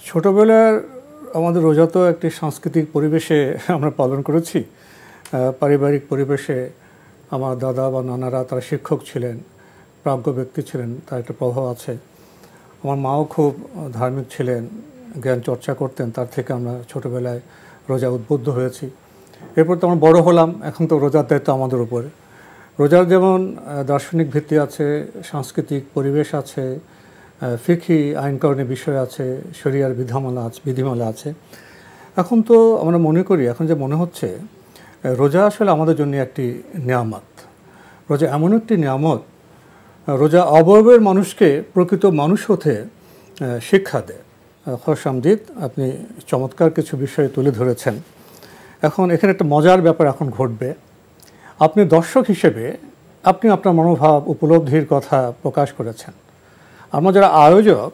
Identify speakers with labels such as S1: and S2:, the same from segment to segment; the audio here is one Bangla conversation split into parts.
S1: ছোটবেলার আমাদের রোজা তো একটি সাংস্কৃতিক পরিবেশে আমরা পালন করেছি। পারিবারিক পরিবেশে আমার দাদা বা নানারা তারা শিক্ষক ছিলেন, প্রাজ্ঞ ব্যক্তি ছিলেন, তার একটা প্রভাব আছে। আমার মাও খুব ধার্মিক ছিলেন, জ্ঞান চর্চা করতেন, তার থেকে আমরা ছোটোবেলায় রোজা উদ্বুদ্ধ হয়েছি। এরপর তো আমরা বড় হলাম, এখন তো রোজার দায়িত্ব আমাদের উপরে। রোজার যেমন দার্শনিক ভিত্তি আছে, সাংস্কৃতিক পরিবেশ আছে, ফিকহি আইনকরণের বিষয় আছে, শরিয়ার বিধিমালা আছে। এখন তো আমরা মনে করি, এখন যে মনে হচ্ছে রোজা আসলে আমাদের জন্য একটি নিয়ামত। রোজা এমন একটি নিয়ামত, রোজা অবয়বের মানুষকে প্রকৃত মানুষ হতে শিক্ষা দেয়। খোরশ আমজিদ, আপনি চমৎকার কিছু বিষয় তুলে ধরেছেন। এখন এখানে একটা মজার ব্যাপার এখন ঘটবে। আপনি দর্শক হিসেবে আপনি আপনার মনোভাব উপলব্ধির কথা প্রকাশ করেছেন। আমরা যারা আয়োজক,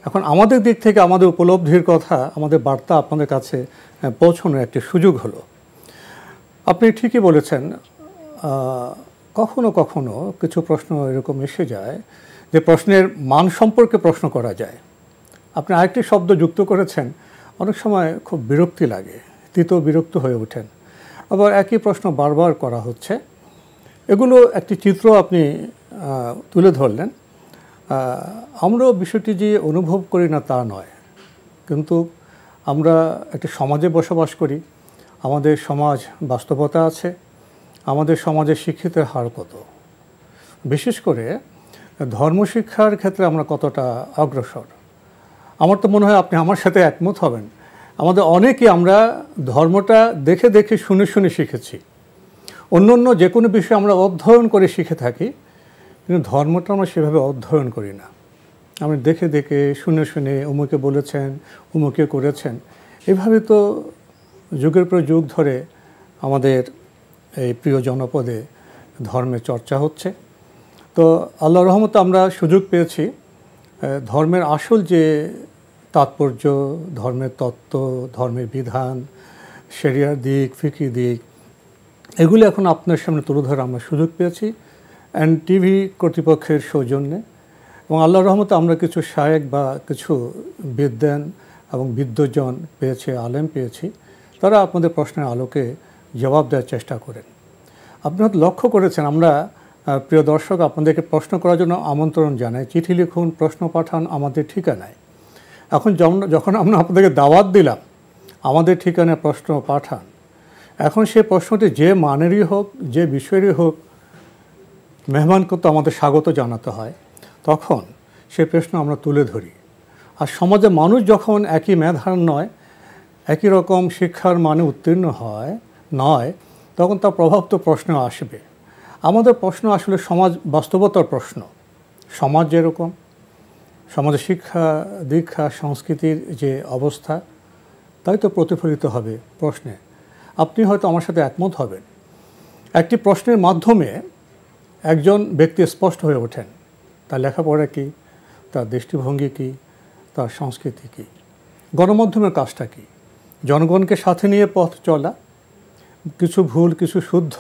S1: এখন আমাদের দিক থেকে আমাদের উপলব্ধির কথা, আমাদের বার্তা আপনাদের কাছে পৌঁছানোর একটি সুযোগ হলো। আপনি ঠিকই বলেছেন, কখনো কখনো কিছু প্রশ্ন এরকম এসে যায় যে প্রশ্নের মান সম্পর্কে প্রশ্ন করা যায়। আপনি আরেকটি শব্দ যুক্ত করেছেন, অনেক সময় খুব বিরক্তি লাগে, বিরক্ত হয়ে ওঠেন। আবার একই প্রশ্ন বারবার করা হচ্ছে। এগুলো একটি চিত্র আপনি তুলে ধরলেন। আমরাও বিষয়টি যে অনুভব করি না তা নয়, কিন্তু আমরা একটি সমাজে বসবাস করি, আমাদের সমাজ বাস্তবতা আছে, আমাদের সমাজে শিক্ষিতের হার কত, বিশেষ করে ধর্মশিক্ষার ক্ষেত্রে আমরা কতটা অগ্রসর। আমার তো মনে হয় আপনি আমার সাথে একমত হবেন, আমাদের অনেকেই আমরা ধর্মটা দেখে দেখে শুনে শুনে শিখেছি। অন্য যে কোনো বিষয় আমরা অধ্যয়ন করে শিখে থাকি, কিন্তু ধর্মটা আমরা সেভাবে অধ্যয়ন করি না। আমরা দেখে দেখে শুনে শুনে উমুকে বলেছেন, উমুকে করেছেন, এভাবে তো যুগের পর যুগ ধরে আমাদের এই প্রিয় জনপদে ধর্মের চর্চা হচ্ছে। তো আল্লাহর রহমতে আমরা সুযোগ পেয়েছি ধর্মের আসল যে তাৎপর্য, ধর্মের তত্ত্ব, ধর্মের বিধান, শরিয়ার দিক, ফিকহি দিক, এগুলি এখন আপনার সামনে তুলে ধরার আমরা সুযোগ পেয়েছি টিভি কর্তৃপক্ষের সৌজন্যে। এবং আল্লাহর রহমতে আমরা কিছু শায়েখ বা কিছু বিদ্বান এবং বিদ্বজন পেয়েছি, আলেম পেয়েছি, তারা আপনাদের প্রশ্নের আলোকে জবাব দেওয়ার চেষ্টা করেন। আপনি হয়তো লক্ষ্য করেছেন, আমরা প্রিয় দর্শক আপনাদেরকে প্রশ্ন করার জন্য আমন্ত্রণ জানাই। চিঠি লিখুন, প্রশ্ন পাঠান আমাদের ঠিকানায়। এখন যখন আমরা আপনাদেরকে দাওয়াত দিলাম আমাদের ঠিকানায় প্রশ্ন পাঠান, এখন সে প্রশ্নটি যে মানেরই হোক, যে বিষয়েরই হোক, মেহমানকে তো আমাদের স্বাগত জানাতে হয়। তখন সে প্রশ্ন আমরা তুলে ধরি। আর সমাজে মানুষ যখন একই মেধার নয়, একই রকম শিক্ষার মানে উত্তীর্ণ নয়, তখন তার প্রভাব তো প্রশ্ন আসবে। আমাদের প্রশ্ন আসলে সমাজ বাস্তবতার প্রশ্ন। সমাজ যেরকম, সমাজের শিক্ষা দীক্ষা সংস্কৃতির যে অবস্থা, তাই তো প্রতিফলিত হবে প্রশ্নে। আপনি হয়তো আমার সাথে একমত হবেন। একটি প্রশ্নের মাধ্যমে একজন ব্যক্তি স্পষ্ট হয়ে ওঠেন, তার লেখাপড়া কী, তার দৃষ্টিভঙ্গি কী, তার সংস্কৃতি কী। গণমাধ্যমের কাজটা কী? জনগণকে সাথে নিয়ে পথ চলা, কিছু ভুল কিছু শুদ্ধ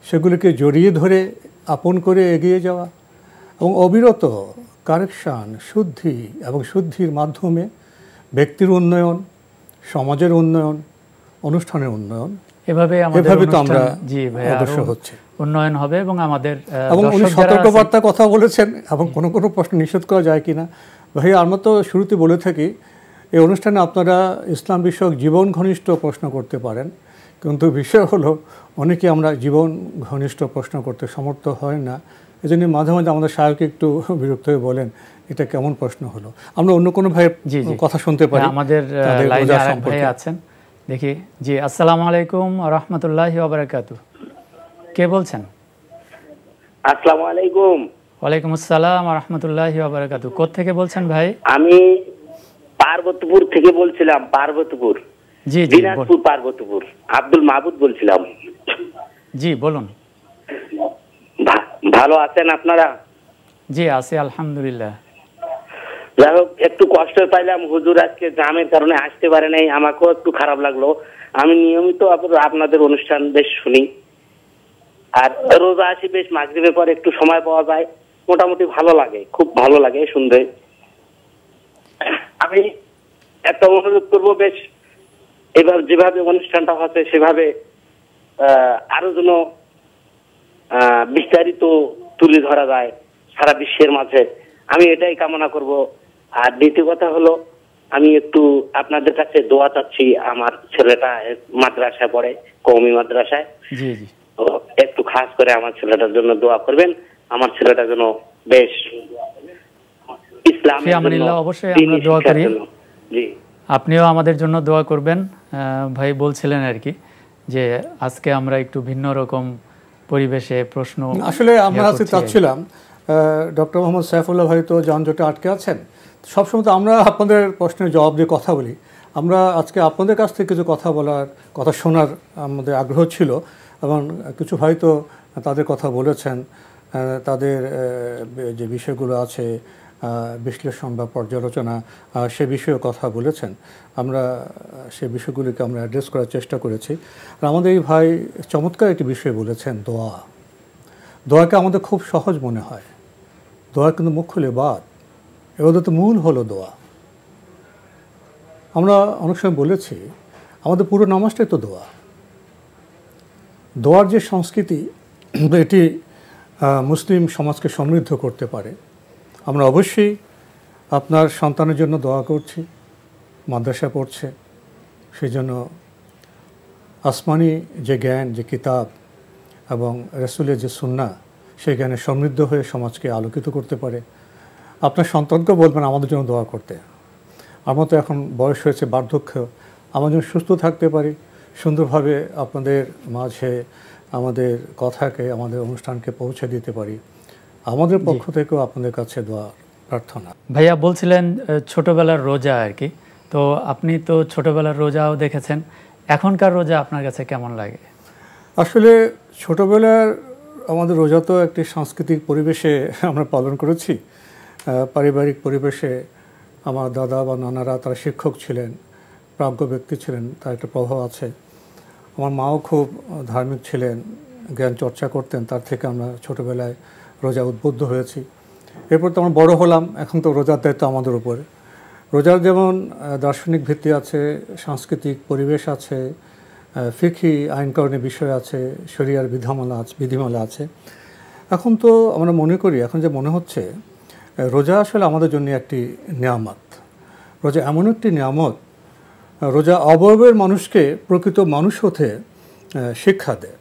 S1: সেগুলিকে জড়িয়ে ধরে আপন করে এগিয়ে যাওয়া, এবং অবিরত কারেকশান, শুদ্ধি এবং শুদ্ধির মাধ্যমে ব্যক্তির উন্নয়ন, সমাজের উন্নয়ন, অনুষ্ঠানের উন্নয়ন, এভাবে তো আমরা অগ্রসর হচ্ছে,
S2: উন্নয়ন হবে। এবং আমাদের
S1: এবং উনি সতর্কবার্তার কথা বলেছেন, এবং কোনো কোনো প্রশ্ন নিষেধ করা যায় কিনা। ভাই, আমরা তো শুরুতে বলে থাকি এই অনুষ্ঠানে আপনারা ইসলাম বিষয়ক জীবন ঘনিষ্ঠ প্রশ্ন করতে পারেন, কিন্তু বিষয় হলো অনেকে আমরা জীবন ঘনিষ্ঠ প্রশ্ন করতে সমর্থ হয় না। এই জন্য মাঝে মাঝে আমাদের শায়ক একটু বিরক্ত হয়ে বলেন, এটা কেমন প্রশ্ন হলো। আমরা অন্য কোনো ভাইয়ের কথা শুনতে পারি।
S2: আমাদের লাইনে আরেক ভাই আছেন, দেখি। জি, আসসালামু আলাইকুম রাহমাতুল্লাহি ওয়া বারাকাতুহু। কে বলছেন?
S3: আসসালামু আলাইকুম।
S2: ওয়ালাইকুম আসসালাম ওয়া রাহমাতুল্লাহি ওয়া বারাকাতুহু। কোথা থেকে বলছেন ভাই?
S3: আমি পার্বতীপুর থেকে বলছিলাম। পার্বতীপুর,
S2: জি জি,
S3: দিনাজপুর পার্বতীপুর। আব্দুল মাহবুব বলছিলাম।
S2: জি বলুন।
S3: ভালো আছেন আপনারা?
S2: জি আছি আলহামদুলিল্লাহ।
S3: যাই হোক, একটু কষ্ট পাইলাম, হুজুর আজকে জামের কারণে আসতে পারে নাই, আমাকেও একটু খারাপ লাগলো। আমি নিয়মিত আপনাদের অনুষ্ঠান বেশ শুনি, আর রোজা আসি বেশ মাগরিবের পর একটু সময় পাওয়া যায়, মোটামুটি ভালো লাগে, খুব ভালো লাগে শুনতে। আমি একটা অনুরোধ করবো, বেশ এবার যেভাবে অনুষ্ঠানটা হচ্ছে সেভাবে আরো যেন বিস্তারিত তুলে ধরা যায় সারা বিশ্বের মাঝে, আমি এটাই কামনা করব। আর দ্বিতীয় কথা হলো, আমি একটু আপনাদের কাছে দোয়া চাচ্ছি। আমার ছেলেটা মাদ্রাসায় পড়ে, কওমি মাদ্রাসায়।
S2: জি জি,
S3: একটু খাস করে আমার ছেলেটার জন্য দোয়া করবেন। আমার ছেলেটা যেন বেশ ইসলামের জন্য,
S2: অবশ্যই আমরা দোয়া করি।
S3: জি,
S2: আপনিও আমাদের জন্য দোয়া করবেন। ভাই বলছিলেন আর কি যে আজকে আমরা একটু ভিন্ন রকম পরিবেশে প্রশ্ন,
S1: আসলে আমরা আজকে চাচ্ছিলাম ডক্টর মোহাম্মদ সাইফুল্লাহ ভাই তো যানজটে আটকে আছেন, সবসময় তো আমরা আপনাদের প্রশ্নের জবাব দিয়ে কথা বলি। আমরা আজকে আপনাদের কাছ থেকে কিছু কথা বলার, কথা শোনার আমাদের আগ্রহ ছিল, এবং কিছু ভাই তো তাদের কথা বলেছেন, তাদের যে বিষয়গুলো আছে বিশ্লেষণ বা পর্যালোচনা, সে বিষয়ে কথা বলেছেন। আমরা সে বিষয়গুলিকে আমরা অ্যাড্রেস করার চেষ্টা করেছি। আর আমাদের এই ভাই চমৎকার একটি বিষয় বলেছেন, দোয়া। দোয়াকে আমাদের খুব সহজ মনে হয়, দোয়া কিন্তু মুখ্য ইবাদত, ইবাদতের মূল হলো দোয়া। আমরা অনেক সময় বলেছি আমাদের পুরো নামাজটাই তো দোয়া। দোয়ার যে সংস্কৃতি, এটি মুসলিম সমাজকে সমৃদ্ধ করতে পারে। আমরা অবশ্যই আপনার সন্তানের জন্য দোয়া করছি, মাদ্রাসা পড়ছে, সেই জন্য আসমানি যে জ্ঞান, যে কিতাব এবং রাসূলের যে সুন্নাহ, সেই জ্ঞানে সমৃদ্ধ হয়ে সমাজকে আলোকিত করতে পারে। আপনার সন্তানকেও বলবেন আমাদের জন্য দোয়া করতে। আমার তো এখন বয়স হয়েছে, বার্ধক্য, আমরা যেন সুস্থ থাকতে পারি, সুন্দরভাবে আপনাদের মাঝে আমাদের কথাকে, আমাদের অনুষ্ঠানকে পৌঁছে দিতে পারি। আমাদের পক্ষ থেকেও আপনাদের কাছে দোয়া প্রার্থনা।
S2: ভাইয়া বলছিলেন ছোটবেলার রোজা আর কি, তো আপনি তো ছোটবেলার রোজাও দেখেছেন, এখনকার রোজা আপনার কাছে কেমন লাগে?
S1: আসলে ছোটবেলার আমাদের রোজা তো একটি সাংস্কৃতিক পরিবেশে আমরা পালন করেছি, পারিবারিক পরিবেশে। আমার দাদা বা নানারা তারা শিক্ষক ছিলেন, প্রাজ্ঞ ব্যক্তি ছিলেন, তার একটা প্রভাব আছে। আমার মাও খুব ধার্মিক ছিলেন, জ্ঞান চর্চা করতেন, তার থেকে আমরা ছোটোবেলায় রোজা উদ্বুদ্ধ হয়েছি। এরপর তো আমরা বড় হলাম, এখন তো রোজার দায়িত্ব আমাদের উপরে। রোজার যেমন দার্শনিক ভিত্তি আছে, সাংস্কৃতিক পরিবেশ আছে, ফিকহি আইনকরণের বিষয় আছে, শরিয়ার বিধিমালা আছে। এখন তো আমরা মনে করি, এখন যে মনে হচ্ছে রোজা আসলে আমাদের জন্য একটি নিয়ামত। রোজা এমন একটি নিয়ামত, রোজা অবয়বের মানুষকে প্রকৃত মানুষ হতে শিক্ষা দেয়।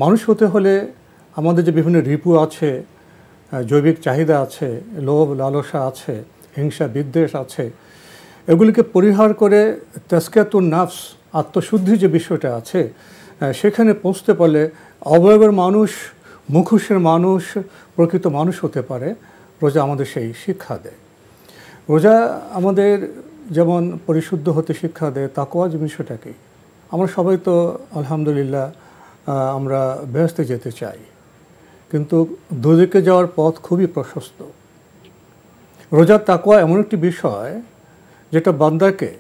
S1: মানুষ হতে হলে আমাদের যে বিভিন্ন রিপু আছে, জৈবিক চাহিদা আছে, লোভ লালসা আছে, হিংসা বিদ্বেষ আছে, এগুলিকে পরিহার করে তাজকিয়াতুন নাফস, আত্মশুদ্ধি যে বিষয়টা আছে, সেখানে পৌঁছতে পারলে অবয়বের মানুষ, মুখোশের মানুষ প্রকৃত মানুষ হতে পারে। রোজা আমাদের সেই শিক্ষা দেয়। রোজা আমাদের যেমন পরিশুদ্ধ হতে শিক্ষা দেয়, তাকওয়া যে বিষয়টাকে, আমরা সবাই তো আলহামদুলিল্লাহ আমরা বেহেশতে যেতে চাই, কিন্তু দোজখে যাওয়ার পথ খুবই প্রশস্ত। রোজার তাকওয়া এমন একটি বিষয় যেটা বান্দাকে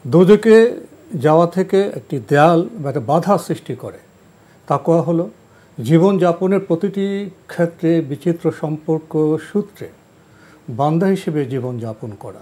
S1: দোজখে যাওয়া থেকে একটি দেয়াল বা একটা বাধা সৃষ্টি করে। তাকওয়া হলো জীবনযাপনের প্রতিটি ক্ষেত্রে বিচিত্র সম্পর্ক সূত্রে বান্দা হিসেবে জীবনযাপন করা।